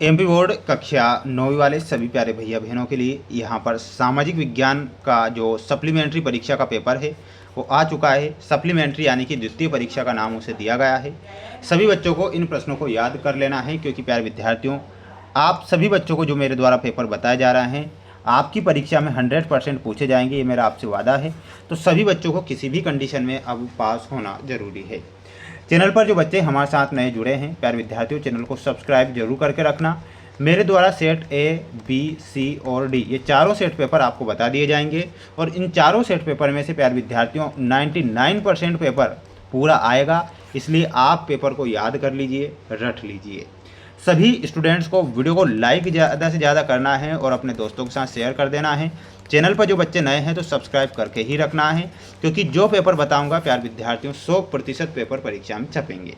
MP board कक्षा 9वीं वाले सभी प्यारे भैया बहनों के लिए यहाँ पर सामाजिक विज्ञान का जो सप्लीमेंट्री परीक्षा का पेपर है वो आ चुका है। सप्लीमेंट्री यानी कि द्वितीय परीक्षा का नाम उसे दिया गया है। सभी बच्चों को इन प्रश्नों को याद कर लेना है, क्योंकि प्यारे विद्यार्थियों, आप सभी बच्चों को जो मेरे द्वारा पेपर बताए जा रहे हैं आपकी परीक्षा में 100% पूछे जाएंगे, ये मेरा आपसे वादा है। तो सभी बच्चों को किसी भी कंडीशन में अब पास होना ज़रूरी है। चैनल पर जो बच्चे हमारे साथ नए जुड़े हैं, प्यारे विद्यार्थियों, चैनल को सब्सक्राइब जरूर करके रखना। मेरे द्वारा सेट ए, बी, सी और डी ये चारों सेट पेपर आपको बता दिए जाएंगे, और इन चारों सेट पेपर में से प्यारे विद्यार्थियों 99% पेपर पूरा आएगा। इसलिए आप पेपर को याद कर लीजिए, रट लीजिए। सभी स्टूडेंट्स को वीडियो को लाइक ज़्यादा से ज़्यादा करना है और अपने दोस्तों के साथ शेयर कर देना है। चैनल पर जो बच्चे नए हैं तो सब्सक्राइब करके ही रखना है, क्योंकि जो पेपर बताऊंगा प्यारे विद्यार्थियों 100% पेपर परीक्षा में छपेंगे।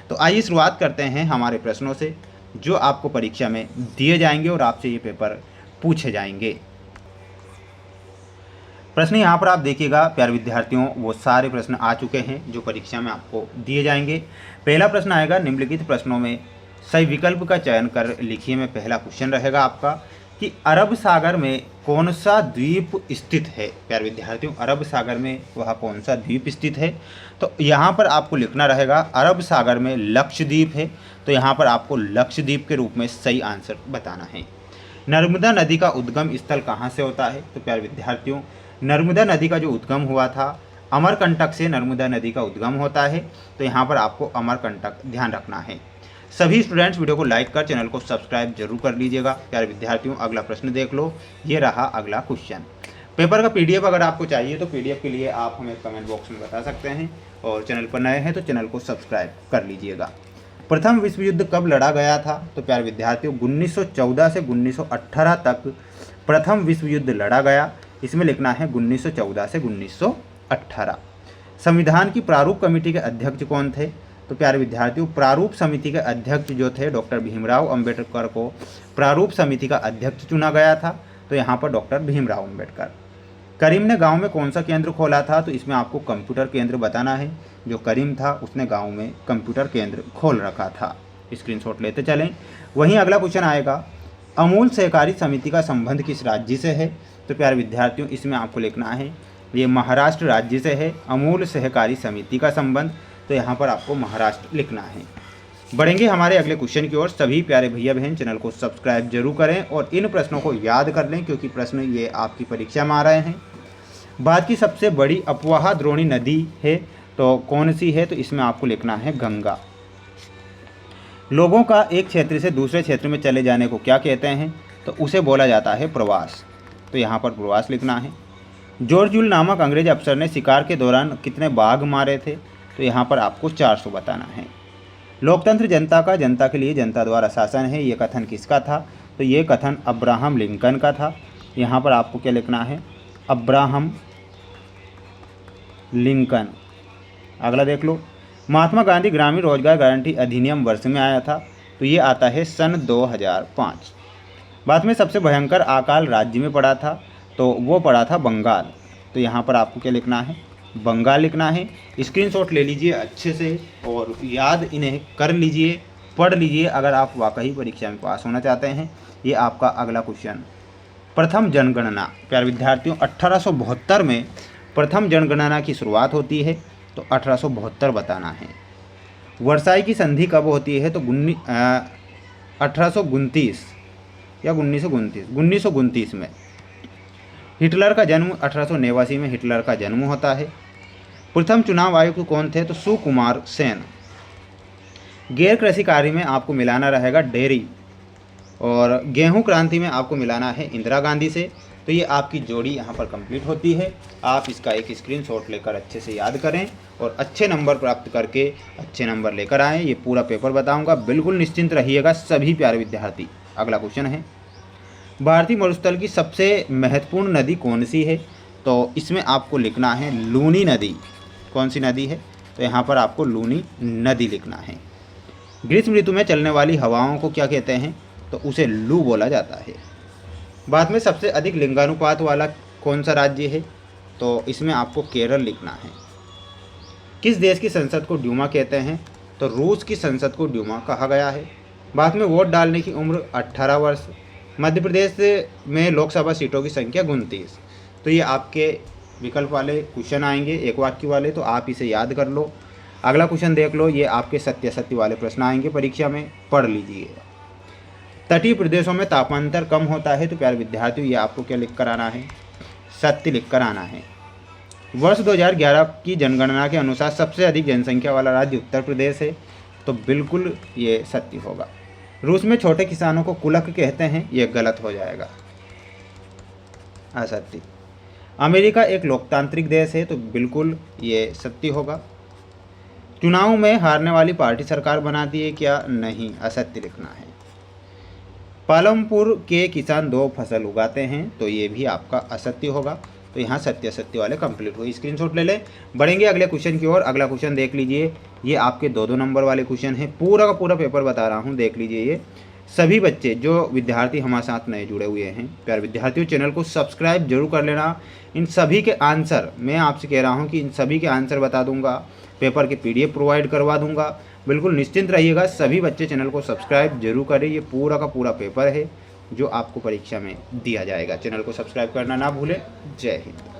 तो आइए शुरुआत करते हैं हमारे प्रश्नों से, जो आपको परीक्षा में दिए जाएंगे और आपसे ये पेपर पूछे जाएंगे। प्रश्न यहाँ पर आप देखिएगा प्यारे विद्यार्थियों, वो सारे प्रश्न आ चुके हैं जो परीक्षा में आपको दिए जाएंगे। पहला प्रश्न आएगा, निम्नलिखित प्रश्नों में सही विकल्प का चयन कर लिखिए में पहला क्वेश्चन रहेगा आपका कि अरब सागर में कौन सा द्वीप स्थित है। प्यारे विद्यार्थियों, अरब सागर में वह कौन सा द्वीप स्थित है, तो यहाँ पर आपको लिखना रहेगा अरब सागर में लक्षद्वीप है। तो यहाँ पर आपको लक्षद्वीप के रूप में सही आंसर बताना है। नर्मदा नदी का उद्गम स्थल कहाँ से होता है, तो प्यारे विद्यार्थियों, नर्मदा नदी का जो उद्गम हुआ था अमरकंटक से नर्मदा नदी का उद्गम होता है। तो यहाँ पर आपको अमरकंटक ध्यान रखना है। सभी स्टूडेंट्स वीडियो को लाइक कर चैनल को सब्सक्राइब जरूर कर लीजिएगा। प्यारे विद्यार्थियों, अगला प्रश्न देख लो, ये रहा अगला क्वेश्चन। पेपर का पीडीएफ अगर आपको चाहिए तो पीडीएफ के लिए आप हमें कमेंट बॉक्स में बता सकते हैं, और चैनल पर नए हैं तो चैनल को सब्सक्राइब कर लीजिएगा। प्रथम विश्व युद्ध कब लड़ा गया था, तो प्यारे विद्यार्थियों 1914 से 1918 तक प्रथम विश्व युद्ध लड़ा गया। इसमें लिखना है 1914 से 1918। संविधान की प्रारूप कमेटी के अध्यक्ष कौन थे, तो प्यारे विद्यार्थियों प्रारूप समिति के अध्यक्ष जो थे डॉक्टर भीमराव अंबेडकर को प्रारूप समिति का अध्यक्ष चुना गया था। तो यहाँ पर डॉक्टर भीमराव अंबेडकर। करीम ने गांव में कौन सा केंद्र खोला था, तो इसमें आपको कंप्यूटर केंद्र बताना है। जो करीम था उसने गांव में कंप्यूटर केंद्र खोल रखा था। स्क्रीनशॉट लेते चलें। वहीं अगला क्वेश्चन आएगा, अमूल सहकारी समिति का संबंध किस राज्य से है, तो प्यारे विद्यार्थियों इसमें आपको लिखना है ये महाराष्ट्र राज्य से है अमूल सहकारी समिति का संबंध। तो यहाँ पर आपको महाराष्ट्र लिखना है। बढ़ेंगे हमारे अगले क्वेश्चन की ओर। सभी प्यारे भैया बहन चैनल को सब्सक्राइब जरूर करें और इन प्रश्नों को याद कर लें, क्योंकि प्रश्न ये आपकी परीक्षा में आ रहे हैं। भारत की सबसे बड़ी अपवाह द्रोणी नदी है तो कौन सी है, तो इसमें आपको लिखना है गंगा। लोगों का एक क्षेत्र से दूसरे क्षेत्र में चले जाने को क्या कहते हैं, तो उसे बोला जाता है प्रवास। तो यहाँ पर प्रवास लिखना है। जॉर्ज यूल नामक अंग्रेज अफसर ने शिकार के दौरान कितने बाघ मारे थे, तो यहाँ पर आपको 400 बताना है। लोकतंत्र जनता का, जनता के लिए जनता द्वारा शासन है, ये कथन किसका था, तो ये कथन अब्राहम लिंकन का था। यहाँ पर आपको क्या लिखना है, अब्राहम लिंकन। अगला देख लो, महात्मा गांधी ग्रामीण रोजगार गारंटी अधिनियम वर्ष में आया था, तो ये आता है सन 2005। बाद में सबसे भयंकर अकाल राज्य में पड़ा था, तो वो पड़ा था बंगाल। तो यहाँ पर आपको क्या लिखना है, बंगाल लिखना है। स्क्रीनशॉट ले लीजिए अच्छे से और याद इन्हें कर लीजिए, पढ़ लीजिए अगर आप वाकई परीक्षा में पास होना चाहते हैं। ये आपका अगला क्वेश्चन। प्रथम जनगणना, प्यारे विद्यार्थियों 1872 में प्रथम जनगणना की शुरुआत होती है, तो 1872 बताना है। वर्साई की संधि कब होती है, तो 1829 या 1929 में। हिटलर का जन्म 1889 में हिटलर का जन्म होता है। प्रथम चुनाव आयुक्त कौन थे, तो सुकुमार सेन। गैर कृषि कार्य में आपको मिलाना रहेगा डेयरी, और गेहूं क्रांति में आपको मिलाना है इंदिरा गांधी से। तो ये आपकी जोड़ी यहाँ पर कंप्लीट होती है। आप इसका एक स्क्रीनशॉट लेकर अच्छे से याद करें और अच्छे नंबर प्राप्त करके अच्छे नंबर लेकर आएँ। ये पूरा पेपर बताऊँगा, बिल्कुल निश्चिंत रहिएगा सभी प्यारे विद्यार्थी। अगला क्वेश्चन है, भारतीय मरुस्थल की सबसे महत्वपूर्ण नदी कौन सी है, तो इसमें आपको लिखना है लूनी नदी। कौन सी नदी है, तो यहाँ पर आपको लूनी नदी लिखना है। ग्रीष्म ऋतु में चलने वाली हवाओं को क्या कहते हैं, तो उसे लू बोला जाता है। बाद में सबसे अधिक लिंगानुपात वाला कौन सा राज्य है, तो इसमें आपको केरल लिखना है। किस देश की संसद को ड्यूमा कहते हैं, तो रूस की संसद को ड्यूमा कहा गया है। बाद में वोट डालने की उम्र 18 वर्ष। मध्य प्रदेश में लोकसभा सीटों की संख्या 29। तो ये आपके विकल्प वाले क्वेश्चन आएंगे, एक वाक्य वाले, तो आप इसे याद कर लो। अगला क्वेश्चन देख लो, ये आपके सत्य सत्य वाले प्रश्न आएंगे परीक्षा में, पढ़ लीजिए। तटीय प्रदेशों में तापांतर कम होता है, तो प्यारे विद्यार्थियों ये आपको क्या लिख कर आना है? सत्य लिख कर आना है। वर्ष 2011 की जनगणना के अनुसार सबसे अधिक जनसंख्या वाला राज्य उत्तर प्रदेश है, तो बिल्कुल ये सत्य होगा। रूस में छोटे किसानों को कुलक कहते हैं, ये गलत हो जाएगा, असत्य। अमेरिका एक लोकतांत्रिक देश है, तो बिल्कुल ये सत्य होगा। चुनाव में हारने वाली पार्टी सरकार बनाती है क्या? नहीं, असत्य लिखना है। पालमपुर के किसान 2 फसल उगाते हैं, तो ये भी आपका असत्य होगा। तो यहाँ सत्य सत्य वाले कंप्लीट हुए, स्क्रीनशॉट ले लें। बढ़ेंगे अगले क्वेश्चन की ओर। अगला क्वेश्चन देख लीजिए, ये आपके 2-2 नंबर वाले क्वेश्चन है, पूरा का पूरा पेपर बता रहा हूँ, देख लीजिए। ये सभी बच्चे जो विद्यार्थी हमारे साथ नए जुड़े हुए हैं, प्यारे विद्यार्थियों, चैनल को सब्सक्राइब जरूर कर लेना। इन सभी के आंसर मैं आपसे कह रहा हूँ कि इन सभी के आंसर बता दूंगा, पेपर के PDF प्रोवाइड करवा दूंगा। बिल्कुल निश्चिंत रहिएगा, सभी बच्चे चैनल को सब्सक्राइब जरूर करें। ये पूरा का पूरा पेपर है जो आपको परीक्षा में दिया जाएगा। चैनल को सब्सक्राइब करना ना भूलें। जय हिंद।